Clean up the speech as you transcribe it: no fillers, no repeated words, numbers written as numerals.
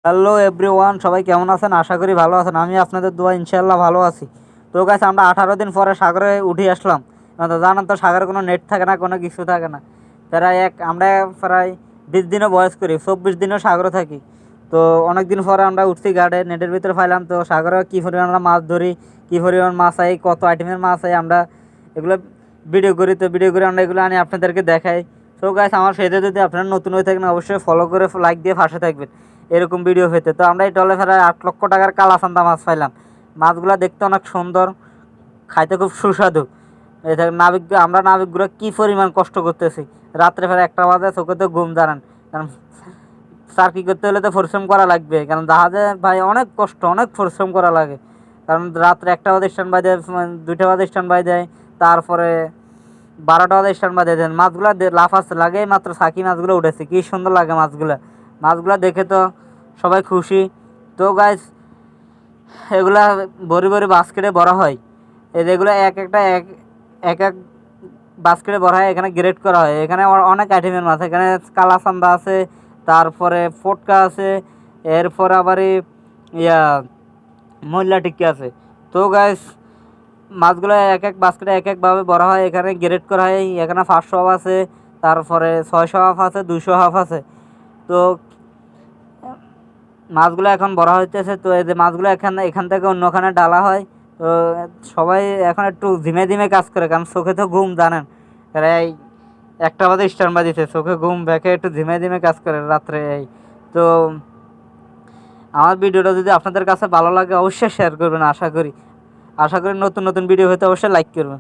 Hello everyone, সবাই কেমন আছেন? আশা করি ভালো আছেন। আমি আপনাদের দোয়া ইনশাআল্লাহ ভালো আছি। তো গাইস, আমরা 18 দিন পরে সাগরে উঠে আসলাম। জানেন তো, সাগরে কোনো নেট থাকে না, কোনো কিছু থাকে না। আমরা প্রায় 20 দিনও বয়স করি, 24 দিনও সাগরে থাকি। তো অনেক দিন পরে আমরা উঠছি গাড়ে, নেটের ভিতরে পাইলাম তো সাগরে কী পরিমাণ আমরা মাছ ধরি, কী পরিমাণ মাছ আই, কত আইটেমের মাছ আই, আমরা এগুলো ভিডিও করি। তো ভিডিও করে আমরা এগুলো আনি আপনাদেরকে দেখাই। তো গাইস, আমার পেজে যদি আপনারা নতুন হয়ে থাকেন অবশ্যই ফলো করে লাইক দিয়ে পাশে থাকবেন এরকম ভিডিও পেতে। তো আমরা এই টলে প্রায় 8 লক্ষ টাকার কালাচান্দা মাছ পাইলাম। মাছগুলো দেখতে অনেক সুন্দর, খাইতে খুব সুস্বাদু। এটা আমরা নাবিকগুলো কী পরিমাণ কষ্ট করতেছি। রাত্রে প্রায় 1টা বাজে, চোখে তো ঘুম দাঁড়ান। কারণ সার্কি করতে হলে তো পরিশ্রম করা লাগবে, কারণ জাহাজে ভাই অনেক কষ্ট, অনেক পরিশ্রম করা লাগে। কারণ রাত্রে 1টা বাজে স্ট্যান্ড বাই দেয়, 2টা বাজে স্ট্যান্ড বাই দেয়, তারপরে 12টা বাজে স্ট্যান্ড বাই দেয়। মাছগুলো লাফাচ্ছে, লাগে মাত্র সাকি মাছগুলো উঠেছে, কী সুন্দর লাগে মাছগুলো। মাছগুলো দেখে তো সবাই খুশি। তো গাইস, এগুলা বড়ি বড়ি বাস্কেটে ভরা হয়। এগুলো এক একটা এক এক এক বাস্কেটে ভরা হয়, এখানে গ্রেড করা হয়। এখানে অনেক আইটেমের মাছ, এখানে কালাচান্দা আছে, তারপরে ফটকা আছে, এরপর আবার ইয়া ময়লা টিক্কি আছে। তো গাইস, মাছগুলো এক এক বাস্কেটে এক একভাবে ভরা হয়, এখানে গ্রেড করা হয়। এখানে 500 হাফ আছে, তারপরে 600 হাফ আছে, 200 হাফ আছে। তো মাছগুলো এখন বড় হইতেছে। তো এই যে মাছগুলো এখান থেকে অন্যখানে ডালা হয়। তো সবাই এখন একটু ধীমে ধীমে কাজ করে, কারণ চোখে তো ঘুম, জানেন। এই 1টা বাজে স্টার্ন বাজিছে, চোখে ঘুম ব্যাকে একটু ধীমে ধীমে কাজ করে রাত্রে। তো আমার ভিডিওটা যদি আপনাদের কাছে ভালো লাগে অবশ্যই শেয়ার করবেন। আশা করি নতুন নতুন ভিডিও হতে অবশ্যই লাইক করবেন।